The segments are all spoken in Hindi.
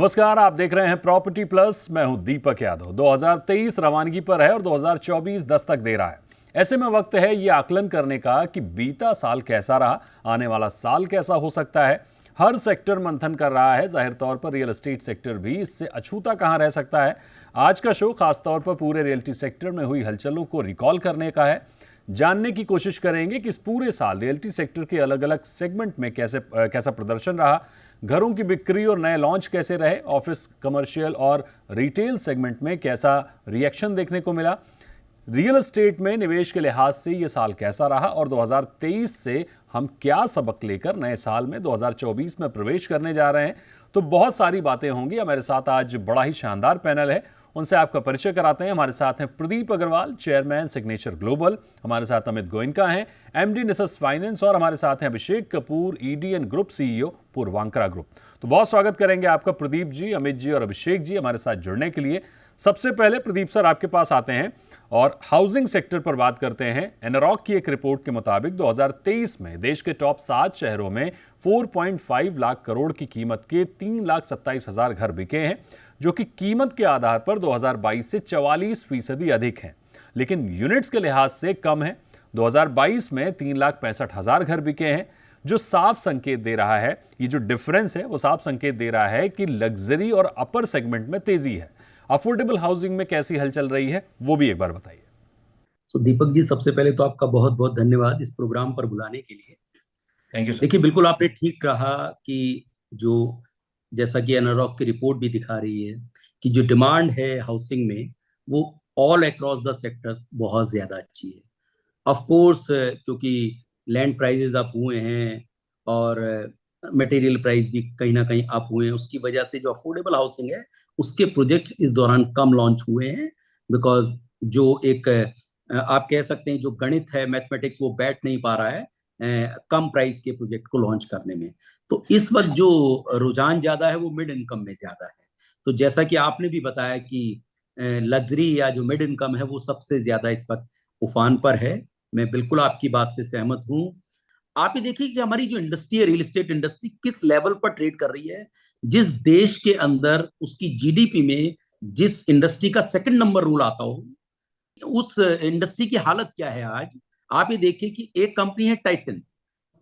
नमस्कार, आप देख रहे हैं प्रॉपर्टी प्लस। मैं हूं दीपक यादव। 2023 रवानगी पर है और 2024 दस्तक दे रहा है। ऐसे में वक्त है ये आकलन करने का कि बीता साल कैसा रहा, आने वाला साल कैसा हो सकता है। हर सेक्टर मंथन कर रहा है, जाहिर तौर पर रियल एस्टेट सेक्टर भी इससे अछूता कहां रह सकता है। आज का शो खासतौर पर पूरे रियल्टी सेक्टर में हुई हलचलों को रिकॉल करने का है। जानने की कोशिश करेंगे कि इस पूरे साल रियल्टी सेक्टर के अलग अलग सेगमेंट में कैसा प्रदर्शन रहा, घरों की बिक्री और नए लॉन्च कैसे रहे, ऑफिस, कमर्शियल और रिटेल सेगमेंट में कैसा रिएक्शन देखने को मिला, रियल एस्टेट में निवेश के लिहाज से ये साल कैसा रहा और 2023 से हम क्या सबक लेकर नए साल में 2024 में प्रवेश करने जा रहे हैं। तो बहुत सारी बातें होंगी। हमारे साथ आज बड़ा ही शानदार पैनल है, उनसे आपका परिचय कराते हैं। हमारे साथ हैं Pradeep Agarwal, chairman Signature Global. हमारे साथ अमित गोयनका हैं, एमडी निसस फाइनेंस। और हमारे साथ हैं Abhishek Kapoor, ED and group CEO, Puravankara group. तो बहुत स्वागत करेंगे आपका प्रदीप जी, अमित जी और अभिषेक जी हमारे साथ जुड़ने के लिए। सबसे पहले प्रदीप सर आपके पास आते हैं और हाउसिंग सेक्टर पर बात करते हैं। एनरॉक की एक रिपोर्ट के मुताबिक 2023 में देश के टॉप 7 शहरों में 4.5 लाख करोड़ की कीमत के 3,27,000 घर बिके हैं, जो कि कीमत के आधार पर 2022 से 44% अधिक हैं, लेकिन यूनिट्स के लिहाज से कम है। 2022 में 3,65,000 घर बिके हैं, जो साफ संकेत दे रहा है, ये जो डिफरेंस है वो साफ संकेत दे रहा है कि लग्जरी और अपर सेगमेंट में तेजी है। अफोर्डेबल हाउसिंग में कैसी हलचल रही है, वो भी एक बार बताइए। दीपक जी, सबसे पहले तो आपका बहुत बहुत धन्यवाद इस प्रोग्राम पर बुलाने के लिए। Thank you sir. देखिए, बिल्कुल आपने ठीक कहा कि जैसा कि एनारॉक की रिपोर्ट भी दिखा रही है कि जो डिमांड है हाउसिंग में वो ऑल अक्रॉस द सेक्टर्स बहुत ज्यादा अच्छी है। ऑफ कोर्स, क्योंकि लैंड प्राइजेस अप हुए हैं और मटेरियल प्राइस भी कहीं ना कहीं अप हुए हैं, उसकी वजह से जो अफोर्डेबल हाउसिंग है उसके प्रोजेक्ट इस दौरान कम लॉन्च हुए हैं। बिकॉज जो एक आप कह सकते हैं जो गणित है, मैथमेटिक्स, वो बैठ नहीं पा रहा है कम प्राइस के प्रोजेक्ट को लॉन्च करने में। तो इस वक्त जो रुझान ज्यादा है वो मिड इनकम में ज्यादा है। तो जैसा कि आपने भी बताया कि लग्जरी या जो मिड इनकम है वो सबसे ज्यादा इस वक्त उफान पर है। मैं बिल्कुल आपकी बात से सहमत हूं। आप ये देखिए कि हमारी जो इंडस्ट्री है, रियल एस्टेट इंडस्ट्री किस लेवल पर ट्रेड कर रही है। जिस देश के अंदर उसकी जीडीपी में जिस इंडस्ट्री का सेकंड नंबर रूल आता हो, उस इंडस्ट्री की हालत क्या है आज। आप ये देखिए कि एक कंपनी है टाइटन।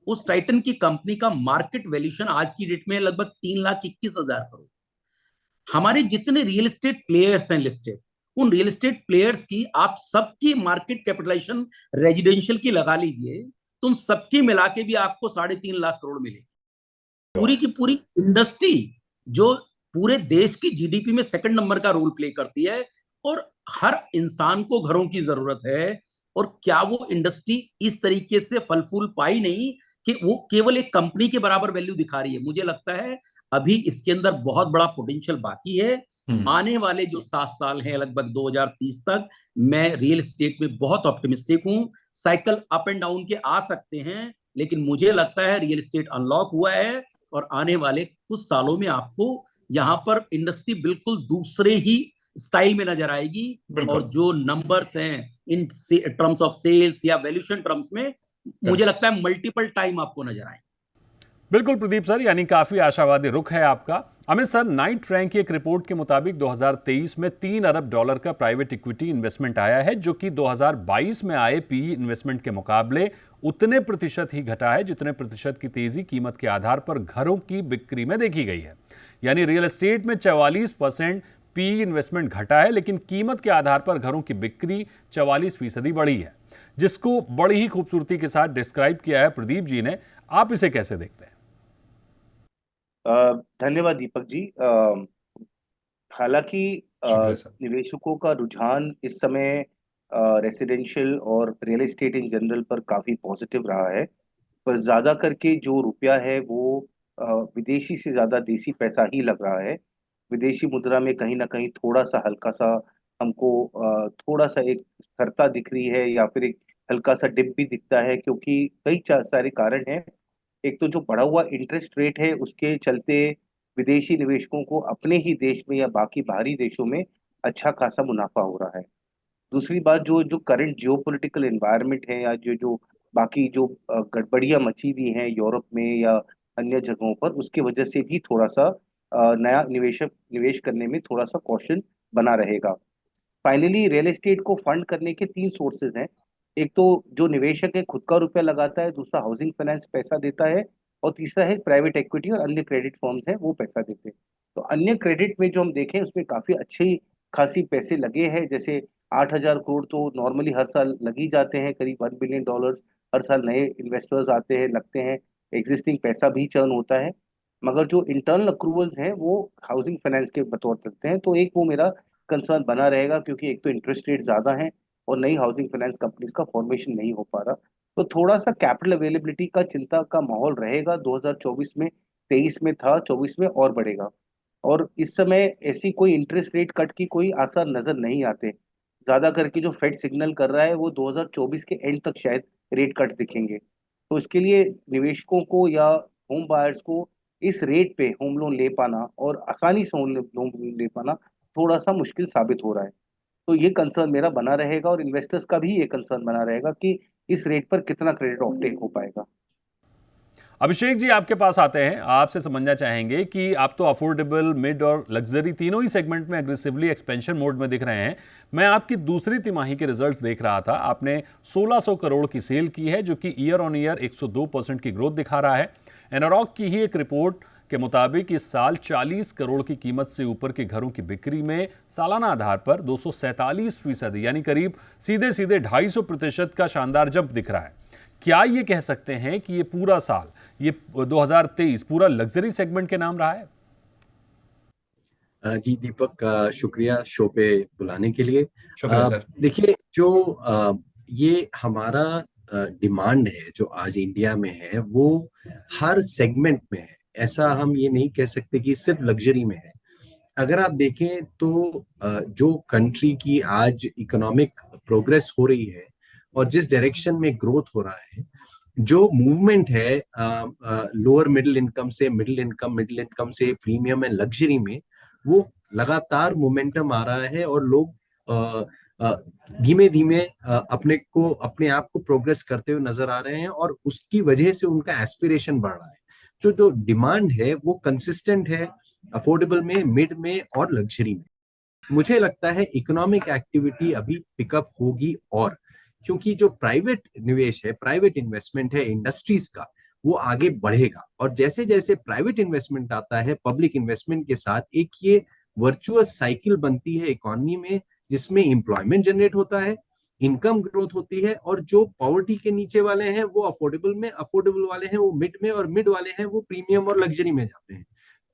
उस टाइटन की कंपनी का मार्केट वैल्यूएशन आज की डेट में लगभग 3,21,000 करोड़। हमारे जितने रियल एस्टेट प्लेयर्स हैं लिस्टेड, उन रियल एस्टेट प्लेयर्स की आप सबकी मार्केट कैपिटलाइजेशन रेजिडेंशियल की लगा लीजिए, तो उन सबकी मिला के भी आपको 3.5 लाख करोड़ मिले। पूरी की पूरी इंडस्ट्री जो पूरे देश की जीडीपी में सेकंड नंबर का रोल प्ले करती है, और हर इंसान को घरों की जरूरत है। और क्या वो इंडस्ट्री इस तरीके से फल फूल पाई नहीं कि वो केवल एक कंपनी के बराबर वैल्यू दिखा रही है। मुझे लगता है अभी इसके अंदर बहुत बड़ा पोटेंशियल बाकी है। आने वाले जो 7 साल हैं लगभग 2030 तक, मैं रियल एस्टेट में बहुत ऑप्टिमिस्टिक हूं। साइकिल अप एंड डाउन के आ सकते हैं, लेकिन मुझे लगता है रियल एस्टेट अनलॉक हुआ है और आने वाले कुछ सालों में आपको यहाँ पर इंडस्ट्री बिल्कुल दूसरे ही स्टाइल में नजर आएगी। और जो नंबर्स हैं इन टर्म्स ऑफ सेल्स या वैल्यूएशन टर्म्स में, मुझे लगता है मल्टीपल टाइम आपको नजर आएंगे। बिल्कुल प्रदीप सर, यानी काफी आशावादी रुख है आपका। अमित सर, नाइट रैंक की एक रिपोर्ट के मुताबिक 2023 में $3 अरब का प्राइवेट इक्विटी इन्वेस्टमेंट आया है, जो कि 2022 में आए पीई इन्वेस्टमेंट के मुकाबले उतने प्रतिशत ही घटा है जितने प्रतिशत की तेजी कीमत के आधार पर घरों की बिक्री में देखी गई है। यानी रियल एस्टेट में 44% पीई इन्वेस्टमेंट घटा है, लेकिन कीमत के आधार पर घरों की बिक्री 44% बढ़ी है, जिसको बड़ी ही खूबसूरती के साथ डिस्क्राइब किया है प्रदीप जी ने। आप इसे कैसे देखते हैं? धन्यवाद दीपक जी। हालांकि निवेशकों का रुझान इस समय रेसिडेंशियल और रियल एस्टेट इन जनरल पर काफी पॉजिटिव रहा है, पर ज्यादा करके जो रुपया है वो विदेशी से ज्यादा देसी पैसा ही लग रहा है। विदेशी मुद्रा में कहीं ना कहीं थोड़ा सा हल्का सा हमको थोड़ा सा एक स्थिरता दिख रही है, या फिर एक हल्का सा डिप भी दिखता है, क्योंकि कई सारे कारण हैं। एक तो जो बढ़ा हुआ इंटरेस्ट रेट है उसके चलते विदेशी निवेशकों को अपने ही देश में या बाकी बाहरी देशों में अच्छा खासा मुनाफा हो रहा है। दूसरी बात, जो जो करंट जियोपॉलिटिकल एनवायरनमेंट है, या जो जो बाकी जो गड़बड़ियां मची हुई हैं यूरोप में या अन्य जगहों पर, उसकी वजह से भी थोड़ा सा नया निवेश करने में थोड़ा सा कॉशन बना रहेगा। फाइनली रियल एस्टेट को फंड करने के तीन सोर्सेज हैं। एक तो जो निवेशक है खुद का रुपया लगाता है, दूसरा हाउसिंग फाइनेंस पैसा देता है, और तीसरा है प्राइवेट इक्विटी और अन्य क्रेडिट फर्म्स हैं वो पैसा देते हैं। तो अन्य क्रेडिट में जो हम देखें उसमें काफी अच्छी खासी पैसे लगे हैं। जैसे 8,000 करोड़ तो नॉर्मली हर साल लग ही जाते हैं, करीब $1 बिलियन हर साल नए इन्वेस्टर्स आते हैं, लगते हैं, एग्जिस्टिंग पैसा भी चर्न होता है। मगर जो इंटरनल अक्रूवल्स हैं वो हाउसिंग फाइनेंस के बतौर रखते हैं। तो एक वो मेरा कंसर्न बना रहेगा, क्योंकि एक तो इंटरेस्ट रेट ज्यादा है और नई हाउसिंग फाइनेंस कंपनीज का फॉर्मेशन नहीं हो पा रहा। तो थोड़ा सा कैपिटल अवेलेबिलिटी का चिंता का माहौल रहेगा 2024 में। 23 में था, 24 में और बढ़ेगा। और इस समय ऐसी कोई इंटरेस्ट रेट कट की कोई आसार नजर नहीं आते। ज्यादा करके जो फेड सिग्नल कर रहा है वो 2024 के एंड तक शायद रेट कट दिखेंगे। तो इसके लिए निवेशकों को या होम बायर्स को इस रेट पे होम लोन ले पाना और आसानी से होम लोन ले पाना थोड़ा सा मुश्किल साबित हो रहा है। तो ये कंसर्न मेरा बना रहेगा और इन्वेस्टर्स का भी ये कंसर्न बना रहेगा कि इस रेट पर कितना क्रेडिट ऑफटेक हो पाएगा। अभिषेक जी, आपके पास आते हैं, आपसे समझना चाहेंगे कि आप तो अफोर्डेबल, मिड और लग्जरी तीनों ही सेगमेंट में एग्रेसिवली एक्सपेंशन मोड में दिख रहे हैं। मैं आपकी दूसरी तिमाही के रिजल्ट्स देख रहा था, आपने 1600 करोड़ की सेल की है, जो कि ईयर ऑन ईयर 102% की ग्रोथ दिखा रहा है। एनारॉक की ही एक रिपोर्ट के मुताबिक इस साल 40 करोड़ की कीमत से ऊपर के घरों की बिक्री में सालाना आधार पर 247% यानी करीब सीधे सीधे 250% का शानदार जंप दिख रहा है। क्या ये कह सकते हैं कि ये पूरा साल, ये 2023 पूरा लग्जरी सेगमेंट के नाम रहा है? जी दीपक, शुक्रिया शो पे बुलाने के लिए। शुक्रिया सर। देखिए, जो ये हमारा डिमांड है जो आज इंडिया में है वो हर सेगमेंट में है। ऐसा हम ये नहीं कह सकते कि सिर्फ लग्जरी में है। अगर आप देखें तो जो कंट्री की आज इकोनॉमिक प्रोग्रेस हो रही है और जिस डायरेक्शन में ग्रोथ हो रहा है, जो मूवमेंट है लोअर मिडिल इनकम से मिडिल इनकम से प्रीमियम एंड लग्जरी में, वो लगातार मोमेंटम आ रहा है और लोग धीमे धीमे अपने आप को प्रोग्रेस करते हुए नजर आ रहे हैं और उसकी वजह से उनका एस्पिरेशन बढ़ रहा है। जो डिमांड है वो कंसिस्टेंट है अफोर्डेबल में, मिड में और लग्जरी में। मुझे लगता है इकोनॉमिक एक्टिविटी अभी पिकअप होगी, और क्योंकि जो प्राइवेट निवेश है, प्राइवेट इन्वेस्टमेंट है इंडस्ट्रीज का, वो आगे बढ़ेगा। और जैसे जैसे प्राइवेट इन्वेस्टमेंट आता है पब्लिक इन्वेस्टमेंट के साथ, एक ये वर्चुअस साइकिल बनती है इकोनॉमी में, जिसमें एम्प्लॉयमेंट जनरेट होता है, इनकम ग्रोथ होती है, और जो पॉवर्टी के नीचे वाले हैं वो अफोर्डेबल में, अफोर्डेबल वाले हैं वो मिड में, और मिड वाले हैं वो प्रीमियम और लग्जरी में जाते हैं।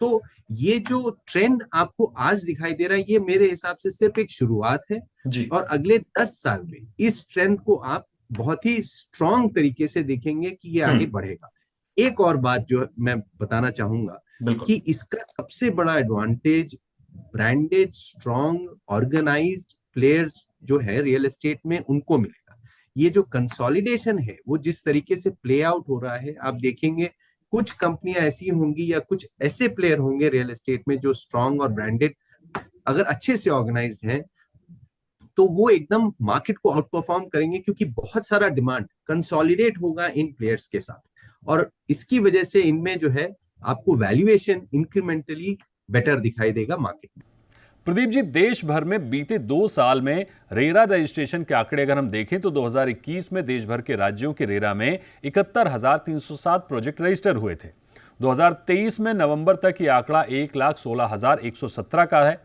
तो ये जो ट्रेंड आपको आज दिखाई दे रहा है, ये मेरे हिसाब से सिर्फ एक शुरुआत है जी। और अगले 10 साल में इस ट्रेंड को आप बहुत ही स्ट्रॉन्ग तरीके से देखेंगे कि ये आगे बढ़ेगा। एक और बात जो मैं बताना चाहूंगा कि इसका सबसे बड़ा advantage branded, strong, organised players जो है रियल एस्टेट में, उनको मिलेगा। ये जो कंसोलिडेशन है वो जिस तरीके से प्ले आउट हो रहा है, आप देखेंगे कुछ कंपनियां ऐसी होंगी या कुछ ऐसे प्लेयर होंगे रियल एस्टेट में जो स्ट्रॉन्ग और ब्रांडेड, अगर अच्छे से ऑर्गेनाइज्ड हैं, तो वो एकदम मार्केट को आउट परफॉर्म करेंगे, क्योंकि बहुत सारा डिमांड कंसोलिडेट होगा इन प्लेयर्स के साथ, और इसकी वजह से इनमें जो है आपको वैल्यूएशन इंक्रीमेंटली बेटर दिखाई देगा मार्केट में। प्रदीप जी, देश भर में बीते 2 साल में रेरा रजिस्ट्रेशन के आंकड़े अगर हम देखें तो 2021 में देश भर के राज्यों के रेरा में 71,307 प्रोजेक्ट रजिस्टर हुए थे। 2023 में नवंबर तक ये आंकड़ा 1,16,117 का है,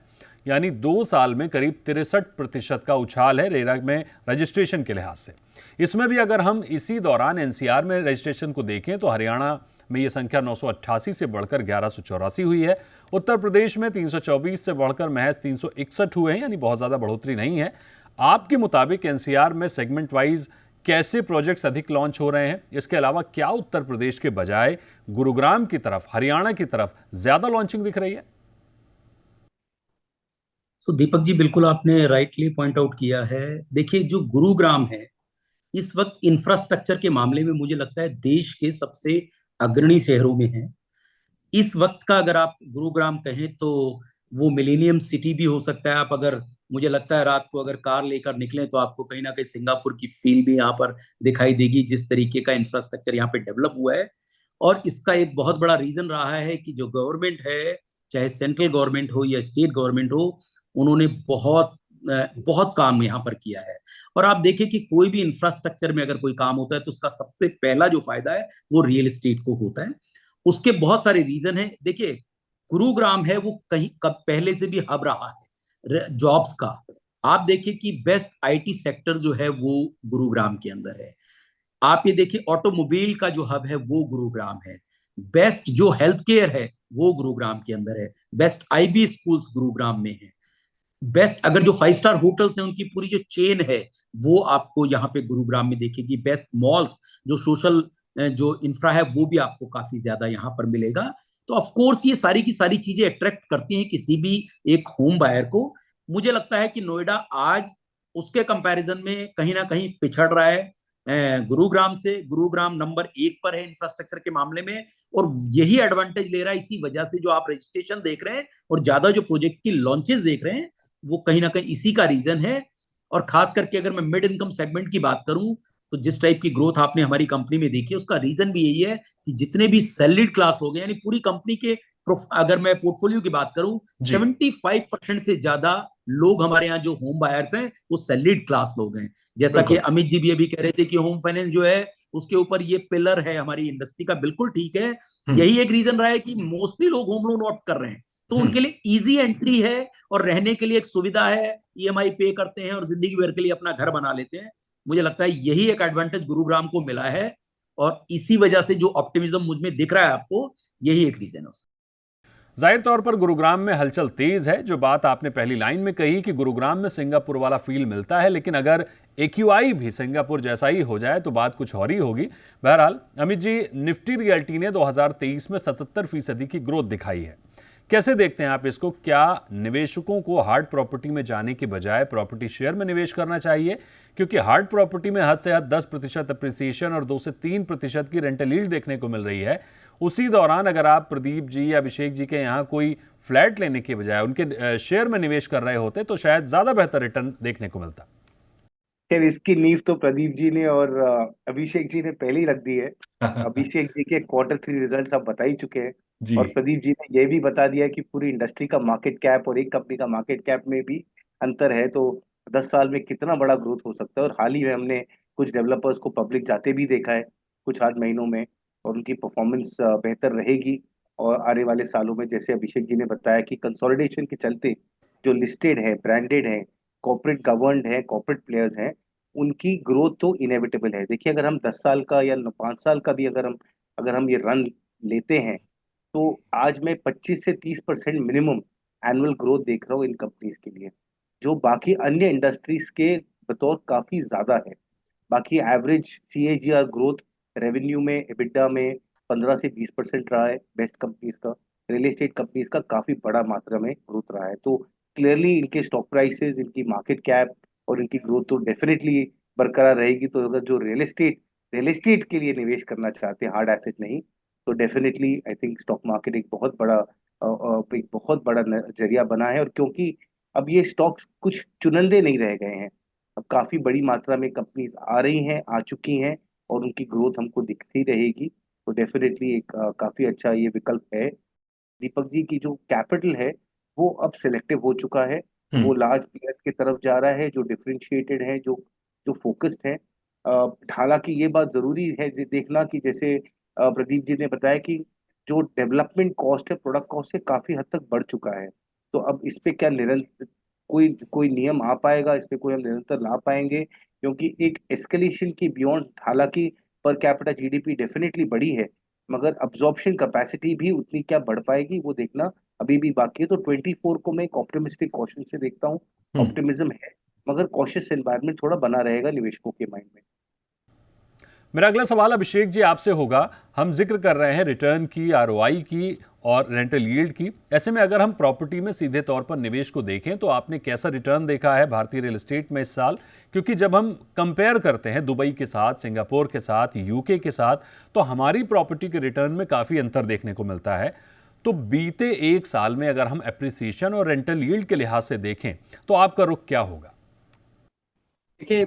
यानी 2 साल में करीब 63% का उछाल है रेरा में रजिस्ट्रेशन के लिहाज से। इसमें भी अगर हम इसी दौरान एनसीआर में रजिस्ट्रेशन को देखें तो हरियाणा में ये संख्या 988 से बढ़कर 1184 हुई है। उत्तर प्रदेश में 324 से बढ़कर महज 361 हुए हैं, यानी बहुत ज़्यादा बढ़ोतरी नहीं है। आपके मुताबिक एनसीआर में सेगमेंट वाइज कैसे प्रोजेक्ट्स अधिक लॉन्च हो रहे हैं? इसके अलावा क्या उत्तर प्रदेश के बजाय गुरुग्राम की तरफ, हरियाणा की तरफ ज़्यादा लॉन्चिंग दिख रही है? तो दीपक जी, बिल्कुल आपने राइटली पॉइंट आउट किया है। देखिए, जो गुरुग्राम है इस वक्त इंफ्रास्ट्रक्चर के मामले में मुझे लगता है देश के सबसे अग्रणी शहरों में है। इस वक्त का अगर आप गुरुग्राम कहें तो वो मिलेनियम सिटी भी हो सकता है। आप अगर, मुझे लगता है रात को अगर कार लेकर निकलें तो आपको कहीं ना कहीं सिंगापुर की फील भी यहाँ पर दिखाई देगी, जिस तरीके का इंफ्रास्ट्रक्चर यहाँ पे डेवलप हुआ है। और इसका एक बहुत बड़ा रीजन रहा है कि जो गवर्नमेंट है चाहे सेंट्रल गवर्नमेंट हो या स्टेट गवर्नमेंट हो, उन्होंने बहुत काम यहाँ पर किया है। और आप देखें कि कोई भी इंफ्रास्ट्रक्चर में अगर कोई काम होता है तो उसका सबसे पहला जो फायदा है वो रियल एस्टेट को होता है। उसके बहुत सारे रीजन है। देखिए, गुरुग्राम है वो कहीं कब पहले से भी हब रहा है जॉब्स का। आप देखिए कि बेस्ट आईटी सेक्टर जो है वो गुरुग्राम के अंदर है। आप ये देखिए, ऑटोमोबाइल का जो हब है वो गुरुग्राम है। बेस्ट जो हेल्थ केयर है वो गुरुग्राम के अंदर है। बेस्ट आईबी स्कूल्स गुरुग्राम में है। बेस्ट अगर जो 5 स्टार होटल्स हैं उनकी पूरी जो चेन है वो आपको यहाँ पे गुरुग्राम में देखेगी। बेस्ट मॉल्स, जो सोशल जो इंफ्रा है वो भी आपको काफी ज्यादा यहाँ पर मिलेगा। तो ऑफ कोर्स ये सारी की सारी चीजें अट्रैक्ट करती हैं किसी भी एक होम बायर को। मुझे लगता है कि नोएडा आज उसके कंपैरिजन में कहीं ना कहीं पिछड़ रहा है गुरुग्राम से। गुरुग्राम नंबर 1 पर है इंफ्रास्ट्रक्चर के मामले में, और यही एडवांटेज ले रहा है। इसी वजह से जो आप रजिस्ट्रेशन देख रहे हैं और ज्यादा जो प्रोजेक्ट की लॉन्चेस देख रहे हैं वो कहीं ना कहीं इसी का रीजन है। और खास करके अगर मैं मिड इनकम सेगमेंट की बात करूं तो जिस टाइप की ग्रोथ आपने हमारी कंपनी में देखी है उसका रीजन भी यही है कि जितने भी सैलरीड क्लास लोग हैं, यानी पूरी कंपनी के अगर मैं पोर्टफोलियो की बात करूं, जी 75% से ज्यादा लोग हमारे यहाँ जो होम बायर्स हैं वो सैलरीड क्लास लोग हैं। जैसा कि बिल्कुल। अमित जी भी अभी कह रहे थे कि होम फाइनेंस जो है उसके ऊपर ये पिलर है हमारी इंडस्ट्री का, बिल्कुल ठीक है। यही एक रीजन रहा है कि मोस्टली लोग होम लोन ऑप्ट कर रहे हैं, तो उनके लिए इजी एंट्री है और रहने के लिए एक सुविधा है। ईएमआई पे करते हैं और जिंदगी भर के लिए अपना घर बना लेते हैं। मुझे लगता है यही एक एडवांटेज गुरुग्राम को मिला है, और इसी वजह से जो ऑप्टिमिज्म मुझ में दिख रहा है आपको, यही एक रीजन है उसका। जाहिर तौर पर गुरुग्राम में हलचल तेज है। जो बात आपने पहली लाइन में कही कि गुरुग्राम में सिंगापुर वाला फील मिलता है, लेकिन अगर एक्यूआई भी सिंगापुर जैसा ही हो जाए तो बात कुछ और ही होगी। बहरहाल अमित जी, निफ्टी रियल्टी ने 2023 में 77% की ग्रोथ दिखाई है। कैसे देखते हैं आप इसको? क्या निवेशकों को हार्ड प्रॉपर्टी में जाने के बजाय प्रॉपर्टी शेयर में निवेश करना चाहिए? क्योंकि हार्ड प्रॉपर्टी में हद से हद 10% अप्रिसिएशन और 2 से 3% की रेंटल यील्ड देखने को मिल रही है। उसी दौरान अगर आप प्रदीप जी या अभिषेक जी के यहाँ कोई फ्लैट लेने के बजाय उनके शेयर में निवेश कर रहे होते तो शायद ज्यादा बेहतर रिटर्न देखने को मिलता। खैर, इसकी नींव तो प्रदीप जी ने और अभिषेक जी ने पहले ही रख दी है। अभिषेक जी के Q3 रिजल्ट्स आप बता ही चुके हैं, जी और प्रदीप जी ने यह भी बता दिया कि पूरी इंडस्ट्री का मार्केट कैप और एक कंपनी का मार्केट कैप में भी अंतर है। तो 10 साल में कितना बड़ा ग्रोथ हो सकता है। और हाल ही में हमने कुछ डेवलपर्स को पब्लिक जाते भी देखा है कुछ आध महीनों में, और उनकी परफॉर्मेंस बेहतर रहेगी। और आने वाले सालों में जैसे अभिषेक जी ने बताया कि कंसोलिडेशन के चलते जो लिस्टेड है, ब्रांडेड है, कॉर्पोरेट गवर्नड है, कॉर्पोरेट प्लेयर्स हैं, उनकी ग्रोथ तो इनएविटेबल है। देखिए, अगर हम 10 साल का या 5 साल का भी अगर हम ये रन लेते हैं, तो आज मैं 25 से 30% मिनिमम एनुअल ग्रोथ देख रहा हूँ इन कंपनीज के लिए, जो बाकी अन्य इंडस्ट्रीज के बतौर काफी ज्यादा है। बाकी एवरेज CAGR ग्रोथ रेवेन्यू में, EBITDA में 15 से 20% रहा है बेस्ट कंपनीज का। रियल एस्टेट कंपनीज का काफी बड़ा मात्रा में ग्रोथ रहा है। तो क्लियरली इनके स्टॉक प्राइसेस, इनकी मार्केट कैप और इनकी ग्रोथ तो डेफिनेटली बरकरार रहेगी। तो अगर जो रियल एस्टेट के लिए निवेश करना चाहते हैं, हार्ड एसेट नहीं, तो definitely I think stock market एक बहुत बड़ा जरिया बना है। और क्योंकि अब ये स्टॉक्स कुछ चुनिंदे नहीं रह गए हैं, अब काफी बड़ी मात्रा में कंपनीज आ रही हैं, आ चुकी हैं, और उनकी ग्रोथ हमको दिखती रहेगी। तो डेफिनेटली एक काफी अच्छा ये विकल्प है। दीपक जी की जो कैपिटल है वो अब सिलेक्टिव हो चुका है। वो लार्ज प्लेयर्स की तरफ जा रहा है जो डिफरेंशिएटेड है, जो जो फोकस्ड है। हालांकि ये बात जरूरी है देखना कि जैसे प्रदीप जी ने बताया कि जो डेवलपमेंट कॉस्ट है, प्रोडक्ट कॉस्ट से काफी हद तक बढ़ चुका है। तो अब इस पे क्या निरंतर कोई कोई नियम आ पाएगा, इस पे कोई हम निरंतर ला पाएंगे? क्योंकि एक एस्केलेशन की बियॉन्ड, हालांकि पर कैपिटा GDP डेफिनेटली बढ़ी है, मगर अब्जॉर्प्शन कैपेसिटी भी उतनी क्या बढ़ पाएगी वो देखना अभी भी बाकी है। तो 24 को मैं एक ऑप्टिमिस्टिक कॉशन से देखता हूँ। ऑप्टिमिज्म है, मगर कॉशियस एनवायरनमेंट थोड़ा बना रहेगा निवेशकों के माइंड में। मेरा अगला सवाल अभिषेक जी आपसे होगा। हम जिक्र कर रहे हैं रिटर्न की, ROI की और रेंटल यील्ड की। ऐसे में अगर हम प्रॉपर्टी में सीधे तौर पर निवेश को देखें तो आपने कैसा रिटर्न देखा है भारतीय रियल एस्टेट में इस साल? क्योंकि जब हम कंपेयर करते हैं दुबई के साथ, सिंगापुर के साथ, UK के साथ, तो हमारी प्रॉपर्टी के रिटर्न में काफ़ी अंतर देखने को मिलता है। तो बीते एक साल में अगर हम एप्रिसिएशन और रेंटल यील्ड के लिहाज से देखें तो आपका रुख क्या होगा? देखिए,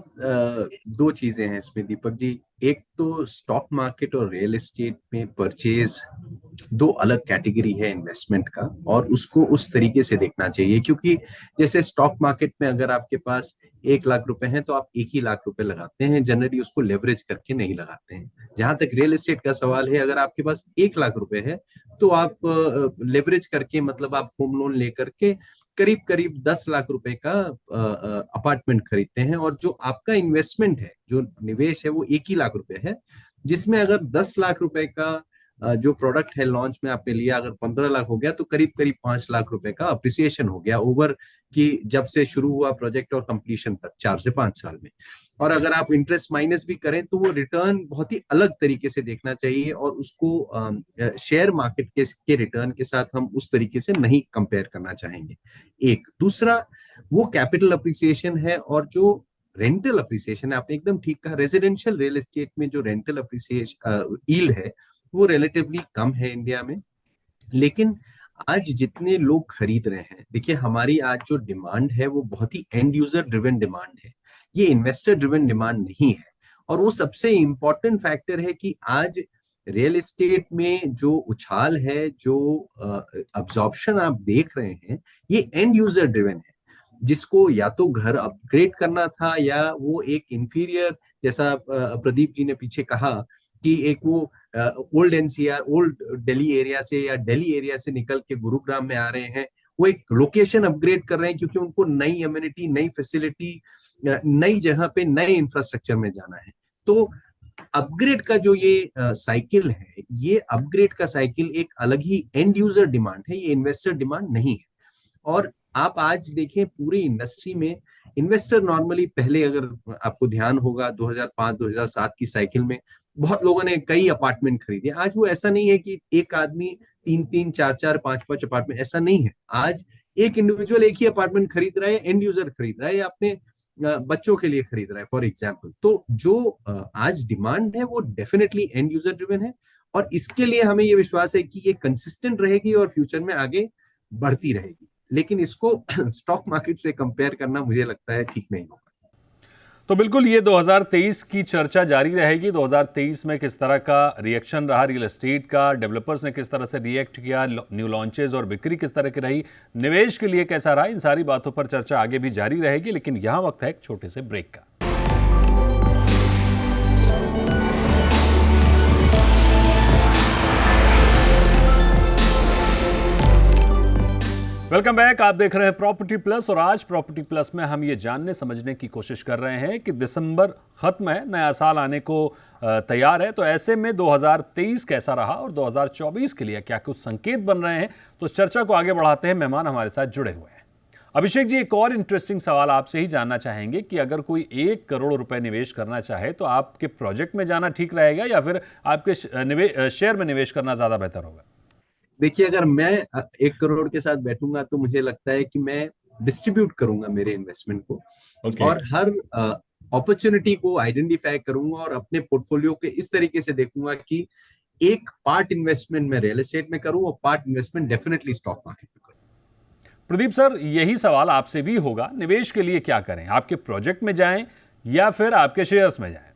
दो चीजें हैं इसमें दीपक जी। एक तो स्टॉक मार्केट और रियल एस्टेट में परचेज दो अलग कैटेगरी है इन्वेस्टमेंट का, और उसको उस तरीके से देखना चाहिए। क्योंकि जैसे स्टॉक मार्केट में अगर आपके पास 1 लाख रुपए हैं तो आप 1 ही लाख रुपए लगाते हैं, जनरली उसको लेवरेज करके नहीं लगाते हैं। जहां तक रियल एस्टेट का सवाल है, अगर आपके पास 1 लाख रुपए है तो आप लेवरेज करके, मतलब आप होम लोन लेकर के करीब करीब 10 लाख रुपए का अपार्टमेंट खरीदते हैं। और जो आपका इन्वेस्टमेंट है, जो निवेश है, वो 1 ही लाख रुपए है, जिसमें अगर 10 लाख रुपए का जो प्रोडक्ट है लॉन्च में आपने लिया, अगर 15 लाख हो गया तो करीब करीब 5 लाख रुपए का अप्रिसिएशन हो गया ओवर कि जब से शुरू हुआ प्रोजेक्ट और कंप्लीशन तक 4 से 5 साल में। और अगर आप इंटरेस्ट माइनस भी करें तो वो रिटर्न बहुत ही अलग तरीके से देखना चाहिए, और उसको शेयर मार्केट के रिटर्न के साथ हम उस तरीके से नहीं कंपेयर करना चाहेंगे। एक दूसरा वो कैपिटल अप्रिसिएशन है, और जो रेंटल अप्रिसिएशन है, आपने एकदम ठीक कहा, रेजिडेंशियल रियल एस्टेट में जो रेंटल अप्रिसिएशन यील्ड है वो रिलेटिवली कम है इंडिया में। लेकिन आज जितने लोग खरीद रहे हैं, देखिए हमारी आज जो डिमांड है वो बहुत ही एंड यूजर ड्रिवन डिमांड है, ये इन्वेस्टर ड्रिवन डिमांड नहीं है। और वो सबसे इंपॉर्टेंट फैक्टर है कि आज रियल एस्टेट में जो उछाल है, जो अब्जॉर्प्शन आप देख रहे हैं, ये एंड यूजर ड्रिवन है, जिसको या तो घर अपग्रेड करना था, या वो एक इंफीरियर, जैसा प्रदीप जी ने पीछे कहा कि एक वो old NCR, old Delhi area से या दिल्ली एरिया से निकल के गुरुग्राम में आ रहे हैं, वो एक लोकेशन अपग्रेड कर रहे हैं क्योंकि उनको नई अम्यूनिटी, नई फैसिलिटी, नई जगह पे नए इंफ्रास्ट्रक्चर में जाना है। तो अपग्रेड का जो ये साइकिल है, ये अपग्रेड का साइकिल एक अलग ही एंड यूजर डिमांड है, ये इन्वेस्टर डिमांड नहीं है। और आप आज देखें पूरी इंडस्ट्री में इन्वेस्टर नॉर्मली, पहले अगर आपको ध्यान होगा 2005-2007 की साइकिल में बहुत लोगों ने कई अपार्टमेंट खरीदे। आज वो ऐसा नहीं है कि एक आदमी 3-3, 4-4, 5-5 अपार्टमेंट, ऐसा नहीं है। आज एक इंडिविजुअल एक ही अपार्टमेंट खरीद रहा है, एंड यूजर खरीद रहा है, या अपने बच्चों के लिए खरीद रहा है फॉर एग्जाम्पल। तो जो आज डिमांड है वो डेफिनेटली एंड यूजर ड्रिवन है, और इसके लिए हमें ये विश्वास है कि ये कंसिस्टेंट रहेगी और फ्यूचर में आगे बढ़ती रहेगी। लेकिन इसको स्टॉक मार्केट से कंपेयर करना मुझे लगता है ठीक नहीं होगा। तो बिल्कुल ये 2023 की चर्चा जारी रहेगी। 2023 में किस तरह का रिएक्शन रहा रियल एस्टेट का, डेवलपर्स ने किस तरह से रिएक्ट किया, न्यू लॉन्चेस और बिक्री किस तरह की रही, निवेश के लिए कैसा रहा, इन सारी बातों पर चर्चा आगे भी जारी रहेगी। लेकिन यहाँ वक्त है एक छोटे से ब्रेक का। Welcome back. आप देख रहे हैं प्रॉपर्टी प्लस, और आज प्रॉपर्टी प्लस में हम ये जानने समझने की कोशिश कर रहे हैं कि दिसंबर खत्म है, नया साल आने को तैयार है, तो ऐसे में 2023 कैसा रहा और 2024 के लिए क्या कुछ संकेत बन रहे हैं। तो चर्चा को आगे बढ़ाते हैं, मेहमान हमारे साथ जुड़े हुए हैं। अभिषेक जी, एक और इंटरेस्टिंग सवाल आपसे ही जानना चाहेंगे कि अगर कोई 1 करोड़ रुपए निवेश करना चाहे तो आपके प्रोजेक्ट में जाना ठीक रहेगा या फिर आपके शेयर में निवेश करना ज्यादा बेहतर होगा? देखिए, अगर मैं 1 करोड़ के साथ बैठूंगा तो मुझे लगता है कि मैं डिस्ट्रीब्यूट करूंगा मेरे इन्वेस्टमेंट को, और हर अपॉर्चुनिटी को आइडेंटिफाई करूंगा और अपने पोर्टफोलियो के इस तरीके से देखूंगा कि एक पार्ट इन्वेस्टमेंट मैं रियल एस्टेट में करूं और part investment definitely stock market में करूं। प्रदीप सर, यही सवाल आपसे भी होगा, निवेश के लिए क्या करें, आपके प्रोजेक्ट में जाएं या फिर आपके शेयर्स में जाएं?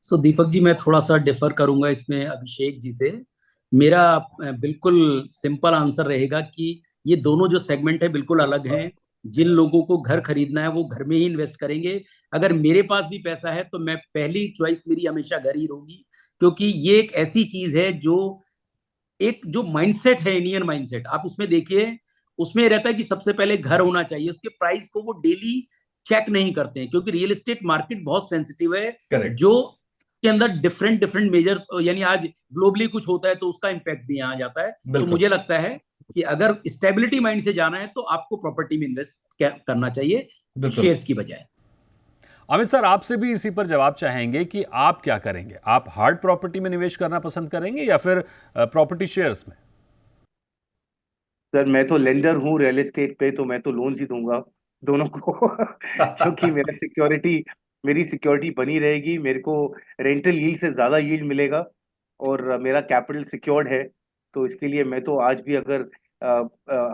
सो दीपक जी, मैं थोड़ा सा डिफर करूंगा इसमें अभिषेक जी से। मेरा बिल्कुल सिंपल आंसर रहेगा कि ये दोनों जो सेगमेंट है बिल्कुल अलग हैं। जिन लोगों को घर खरीदना है वो घर में ही इन्वेस्ट करेंगे। अगर मेरे पास भी पैसा है तो मैं पहली चॉइस मेरी हमेशा घर ही होगी, क्योंकि ये एक ऐसी चीज है जो एक जो माइंडसेट है, इंडियन माइंडसेट, आप उसमें देखिए, उसमें रहता है कि सबसे पहले घर होना चाहिए। उसके प्राइस को वो डेली चेक नहीं करते हैं, क्योंकि रियल एस्टेट मार्केट बहुत सेंसिटिव है। Correct. जो के अंदर डिफरेंट डिफरेंट मेजर्स, यानी आज ग्लोबली कुछ होता है तो उसका इंपैक्ट भी यहाँ जाता है। तो मुझे लगता है कि अगर स्टेबिलिटी माइंड से जाना है तो आपको प्रॉपर्टी में इन्वेस्ट करना चाहिए शेयर्स की बजाय। अमित सर, आपसे भी इसी पर जवाब चाहेंगे कि आप क्या करेंगे, आप हार्ड प्रॉपर्टी में निवेश करना पसंद करेंगे या फिर प्रॉपर्टी शेयर्स में? सर, मैं तो लेंडर हूँ रियल एस्टेट पे, तो मैं तो लोन ही दूंगा दोनों को क्योंकि मेरी सिक्योरिटी बनी रहेगी। मेरे को रेंटल यील्ड से ज्यादा यील्ड मिलेगा और मेरा कैपिटल सिक्योर्ड है। तो इसके लिए मैं तो आज भी, अगर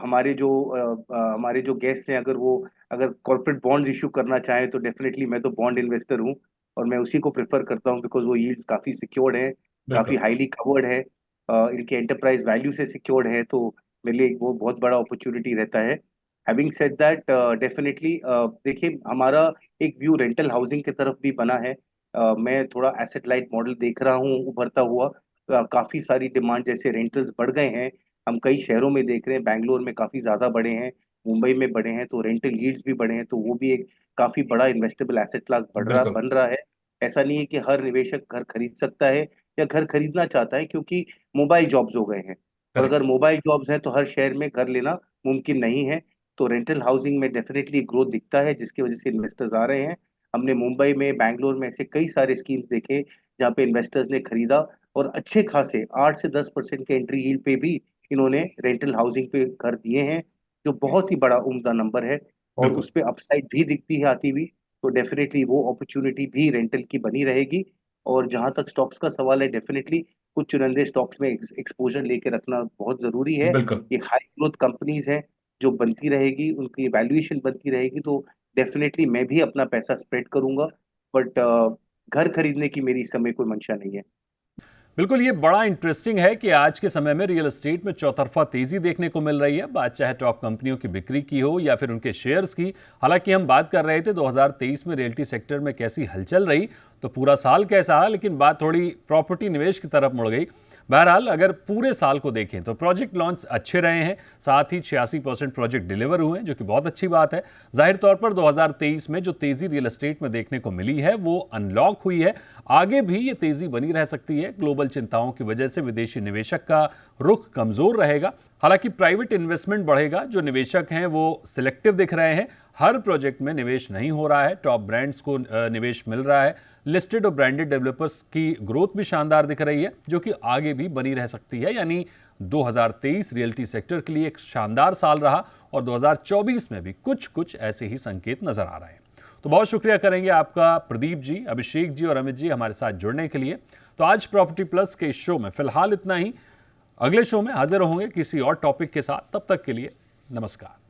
हमारे जो गेस्ट हैं, अगर कॉर्पोरेट बॉन्ड्स इशू करना चाहें तो डेफिनेटली मैं तो बॉन्ड इन्वेस्टर हूँ और मैं उसी को प्रेफर करता हूँ, बिकॉज वो यील्ड्स काफी सिक्योर्ड हैं काफी हाईली कवर्ड है, इनके एंटरप्राइज वैल्यू से सिक्योर्ड है, तो मेरे लिए वो बहुत बड़ा अपॉर्चुनिटी रहता है। हैविंग सेड दैट, डेफिनेटली देखिए, हमारा एक व्यू रेंटल हाउसिंग की तरफ भी बना है। मैं थोड़ा एसेट लाइट मॉडल देख रहा हूँ उभरता हुआ। काफी सारी डिमांड, जैसे रेंटल्स बढ़ गए हैं, हम कई शहरों में देख रहे हैं, बैंगलोर में काफी ज्यादा बढ़े हैं, मुंबई में बढ़े हैं, तो रेंटल यील्ड्स भी बढ़े हैं, तो वो भी एक काफी बड़ा इन्वेस्टेबल एसेट क्लास बिल्कुल। बन रहा है। ऐसा नहीं है कि हर निवेशक घर खरीद सकता है या घर खरीदना चाहता है, क्योंकि मोबाइल जॉब्स हो गए हैं, और करेक्ट। अगर मोबाइल जॉब्स हैं तो हर शहर में घर लेना मुमकिन नहीं है। तो रेंटल हाउसिंग में डेफिनेटली ग्रोथ दिखता है, जिसकी वजह से इन्वेस्टर्स आ रहे हैं। हमने मुंबई में, बैंगलोर में ऐसे कई सारे स्कीम्स देखे जहाँ पे इन्वेस्टर्स ने खरीदा, और अच्छे खासे 8 से 10% के एंट्री यील्ड पे भी इन्होंने रेंटल हाउसिंग पे घर दिए हैं, जो बहुत ही बड़ा उम्दा नंबर है। और बिल्कुल। उस पे अपसाइड भी दिखती है आती हुई, तो डेफिनेटली वो अपॉर्चुनिटी भी रेंटल की बनी रहेगी। और जहां तक स्टॉक्स का सवाल है, डेफिनेटली कुछ चुनिंदे स्टॉक्स में एक्सपोजर लेके रखना बहुत जरूरी है। बिल्कुल। ये हाई ग्रोथ कंपनीज हैं, जो बनती रहेगी, उनकी वैल्यूएशन बनती रहेगी, तो डेफिनेटली मैं भी अपना पैसा स्प्रेड करूंगा। बट घर खरीदने की मेरी इस समय कोई मंशा नहीं है। बिल्कुल, ये बड़ा इंटरेस्टिंग है कि आज के समय में रियल एस्टेट में चौतरफा तेजी देखने को मिल रही है, बात चाहे टॉप कंपनियों की बिक्री की हो या फिर उनके शेयर्स की। हालांकि हम बात कर रहे थे 2023 में रियल्टी सेक्टर में कैसी हलचल रही, तो पूरा साल कैसा रहा, लेकिन बात थोड़ी प्रॉपर्टी निवेश की तरफ मुड़ गई। बहरहाल, अगर पूरे साल को देखें तो प्रोजेक्ट लॉन्च अच्छे रहे हैं, साथ ही 86% प्रोजेक्ट डिलीवर हुए हैं, जो कि बहुत अच्छी बात है। जाहिर तौर पर 2023 में जो तेजी रियल एस्टेट में देखने को मिली है वो अनलॉक हुई है। आगे भी ये तेजी बनी रह सकती है। ग्लोबल चिंताओं की वजह से विदेशी निवेशक का रुख कमजोर रहेगा। हालांकि प्राइवेट इन्वेस्टमेंट बढ़ेगा। जो निवेशक हैं वो सिलेक्टिव दिख रहे हैं, हर प्रोजेक्ट में निवेश नहीं हो रहा है। टॉप ब्रांड्स को निवेश मिल रहा है। लिस्टेड और ब्रांडेड डेवलपर्स की ग्रोथ भी शानदार दिख रही है, जो कि आगे भी बनी रह सकती है। यानी 2023 रियल्टी सेक्टर के लिए एक शानदार साल रहा, और 2024 में भी कुछ कुछ ऐसे ही संकेत नजर आ रहे हैं। तो बहुत शुक्रिया करेंगे आपका प्रदीप जी, अभिषेक जी और अमित जी हमारे साथ जुड़ने के लिए। तो आज प्रॉपर्टी प्लस के इस शो में फिलहाल इतना ही। अगले शो में हाजिर होंगे किसी और टॉपिक के साथ। तब तक के लिए नमस्कार।